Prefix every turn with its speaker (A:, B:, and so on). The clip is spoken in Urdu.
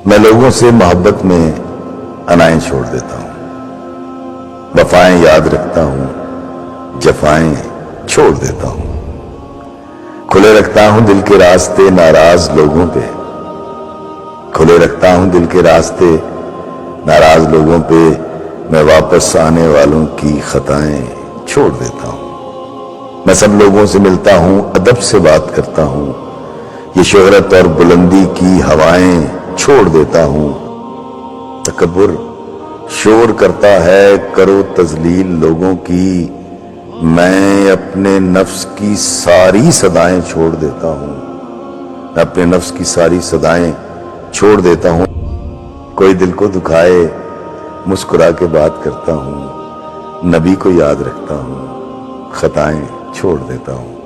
A: میں لوگوں سے محبت میں انائیں چھوڑ دیتا ہوں، وفائیں یاد رکھتا ہوں، جفائیں چھوڑ دیتا ہوں، کھلے رکھتا ہوں دل کے راستے ناراض لوگوں پہ، کھلے رکھتا ہوں دل کے راستے ناراض لوگوں پہ، میں واپس آنے والوں کی خطائیں چھوڑ دیتا ہوں، میں سب لوگوں سے ملتا ہوں، ادب سے بات کرتا ہوں، یہ شہرت اور بلندی کی ہوائیں چھوڑ دیتا ہوں، تکبر شور کرتا ہے کرو تذلیل لوگوں کی، میں اپنے نفس کی ساری صدائیں چھوڑ دیتا ہوں، میں اپنے نفس کی ساری صدائیں چھوڑ دیتا ہوں، کوئی دل کو دکھائے مسکرا کے بات کرتا ہوں، نبی کو یاد رکھتا ہوں، خطائیں چھوڑ دیتا ہوں۔